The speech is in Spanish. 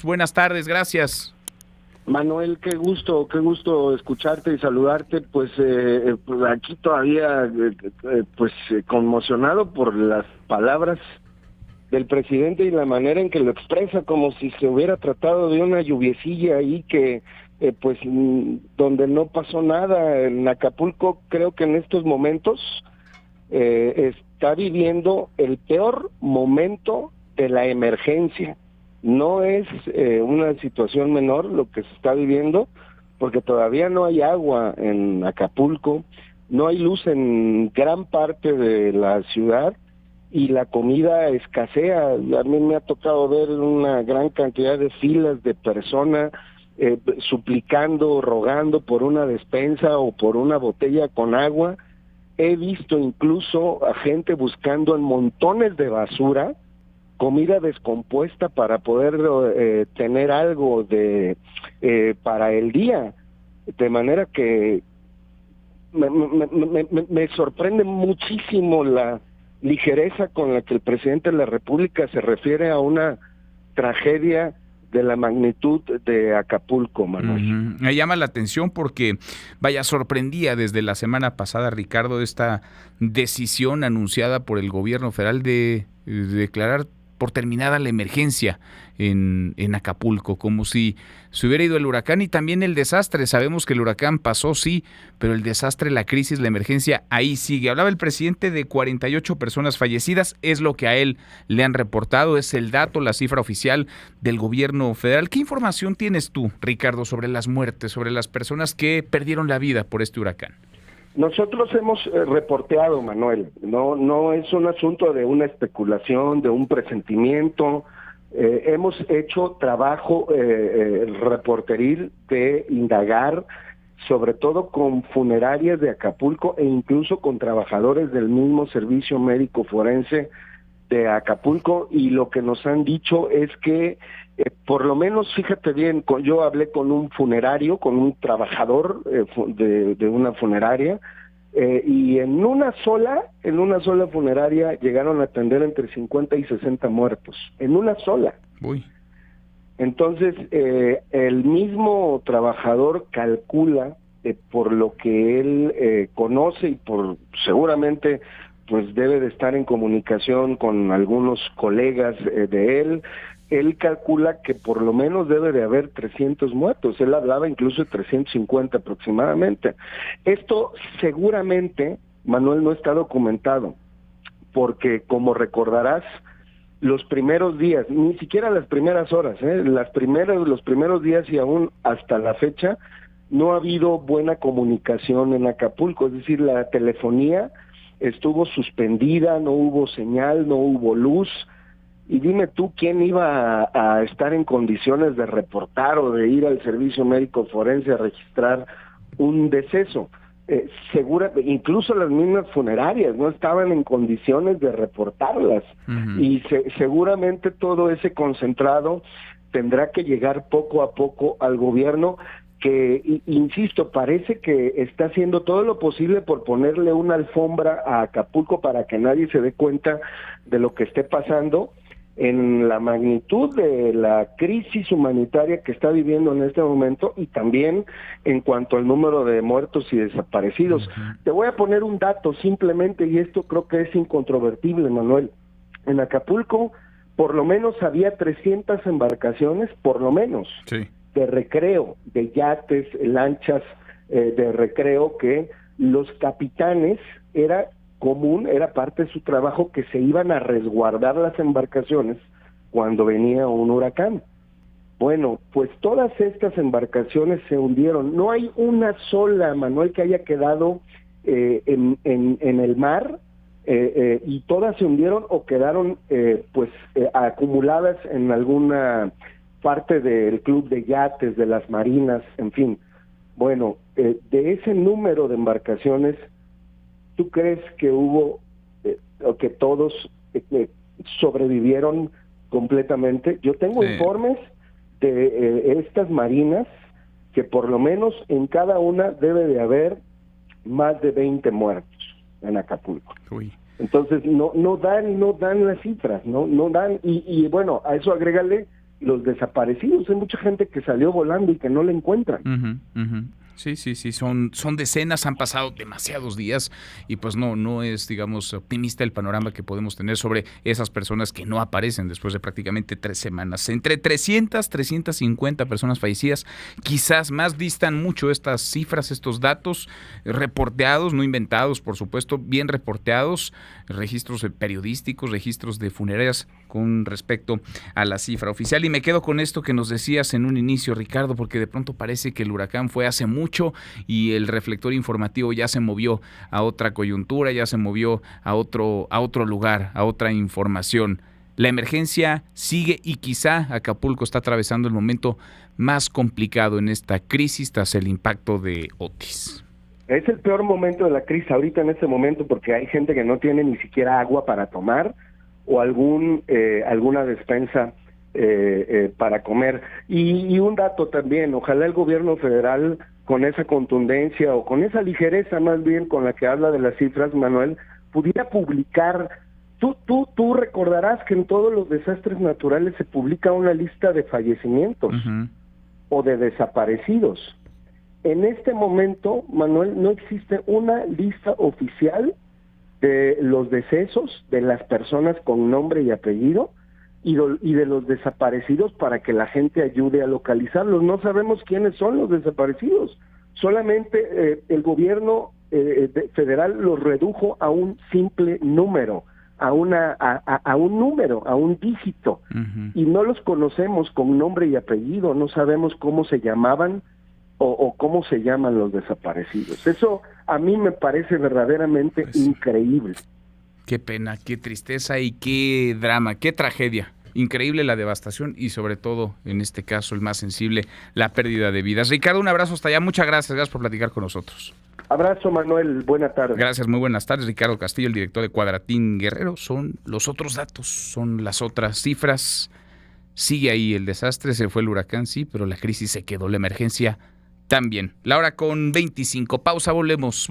Buenas tardes, gracias. Manuel, qué gusto escucharte y saludarte. Pues aquí todavía conmocionado por las palabras del presidente y la manera en que lo expresa, como si se hubiera tratado de una lluviecilla ahí donde no pasó nada. En Acapulco creo que en estos momentos está viviendo el peor momento de la emergencia. No es una situación menor lo que se está viviendo, porque todavía no hay agua en Acapulco, no hay luz en gran parte de la ciudad y la comida escasea. A mí me ha tocado ver una gran cantidad de filas de personas suplicando, rogando por una despensa o por una botella con agua. He visto incluso a gente buscando en montones de basura comida descompuesta para poder tener algo para el día, de manera que me sorprende muchísimo la ligereza con la que el presidente de la República se refiere a una tragedia de la magnitud de Acapulco, Manuel. Me llama la atención porque, sorprendía desde la semana pasada, Ricardo, esta decisión anunciada por el gobierno federal de declarar por terminada la emergencia en Acapulco, como si se hubiera ido el huracán y también el desastre. Sabemos que el huracán pasó, sí, pero el desastre, la crisis, la emergencia, ahí sigue. Hablaba el presidente de 48 personas fallecidas, es lo que a él le han reportado, es el dato, la cifra oficial del gobierno federal. ¿Qué información tienes tú, Ricardo, sobre las muertes, sobre las personas que perdieron la vida por este huracán? Nosotros hemos reporteado, Manuel, no es un asunto de una especulación, de un presentimiento. Hemos hecho trabajo reporteril de indagar, sobre todo con funerarias de Acapulco e incluso con trabajadores del mismo servicio médico forense de Acapulco, y lo que nos han dicho es que por lo menos, fíjate bien, yo hablé con un funerario, con un trabajador de una funeraria, y en una sola funeraria llegaron a atender entre 50 y 60 muertos, en una sola. Uy. Entonces, el mismo trabajador calcula, por lo que él conoce y por seguramente pues debe de estar en comunicación con algunos colegas de él calcula que por lo menos debe de haber 300 muertos. Él hablaba incluso de 350 aproximadamente. Esto seguramente, Manuel, no está documentado, porque como recordarás, los primeros días, ni siquiera las primeras horas, los primeros días y aún hasta la fecha, no ha habido buena comunicación en Acapulco, es decir, la telefonía estuvo suspendida, no hubo señal, no hubo luz, y dime tú quién iba a estar en condiciones de reportar o de ir al servicio médico forense a registrar un deceso. Incluso las mismas funerarias no estaban en condiciones de reportarlas. Y seguramente todo ese concentrado tendrá que llegar poco a poco al gobierno, que, insisto, parece que está haciendo todo lo posible por ponerle una alfombra a Acapulco para que nadie se dé cuenta de lo que esté pasando en la magnitud de la crisis humanitaria que está viviendo en este momento, y también en cuanto al número de muertos y desaparecidos. Te voy a poner un dato simplemente, y esto creo que es incontrovertible, Manuel. En Acapulco por lo menos había 300 embarcaciones, por lo menos, sí, de recreo, de yates, lanchas de recreo, que los capitanes era parte de su trabajo que se iban a resguardar las embarcaciones cuando venía un huracán. Bueno, pues todas estas embarcaciones se hundieron. No hay una sola, Manuel, que haya quedado en el mar, y todas se hundieron o quedaron acumuladas en alguna parte del club de yates, de las marinas, en fin. Bueno, de ese número de embarcaciones, ¿tú crees que hubo o que todos sobrevivieron completamente? Yo tengo informes de estas marinas que por lo menos en cada una debe de haber más de 20 muertos en Acapulco. Uy. Entonces no dan las cifras, no dan, y bueno, a eso agrégale los desaparecidos. Hay mucha gente que salió volando y que no la encuentran. Sí, son decenas, han pasado demasiados días y pues no es, digamos, optimista el panorama que podemos tener sobre esas personas que no aparecen después de prácticamente 3 semanas. Entre 350 personas fallecidas, quizás más, distan mucho estas cifras, estos datos reporteados, no inventados, por supuesto, bien reporteados, registros periodísticos, registros de funerarias con respecto a la cifra oficial. Y me quedo con esto que nos decías en un inicio, Ricardo, porque de pronto parece que el huracán fue hace mucho y el reflector informativo ya se movió a otra coyuntura, ya se movió a otro lugar, a otra información. La emergencia sigue y quizá Acapulco está atravesando el momento más complicado en esta crisis tras el impacto de Otis. Es el peor momento de la crisis ahorita en este momento, porque hay gente que no tiene ni siquiera agua para tomar o alguna despensa para comer. Y un dato también, ojalá el gobierno federal, con esa contundencia o con esa ligereza más bien con la que habla de las cifras, Manuel, pudiera publicar. Tú recordarás que en todos los desastres naturales se publica una lista de fallecimientos o de desaparecidos. En este momento, Manuel, no existe una lista oficial de los decesos de las personas con nombre y apellido y de los desaparecidos para que la gente ayude a localizarlos. No sabemos quiénes son los desaparecidos. Solamente el gobierno federal los redujo a un simple número, a un número, a un dígito. Y no los conocemos con nombre y apellido, no sabemos cómo se llamaban o cómo se llaman los desaparecidos. Eso a mí me parece verdaderamente increíble. Qué pena, qué tristeza y qué drama, qué tragedia. Increíble la devastación y sobre todo, en este caso, el más sensible, la pérdida de vidas. Ricardo, un abrazo hasta allá. Muchas gracias por platicar con nosotros. Abrazo, Manuel. Buenas tardes. Gracias, muy buenas tardes. Ricardo Castillo, el director de Cuadratín Guerrero. Son los otros datos, son las otras cifras. Sigue ahí el desastre, se fue el huracán, sí, pero la crisis se quedó, la emergencia también. La hora con 25. Pausa, volvemos.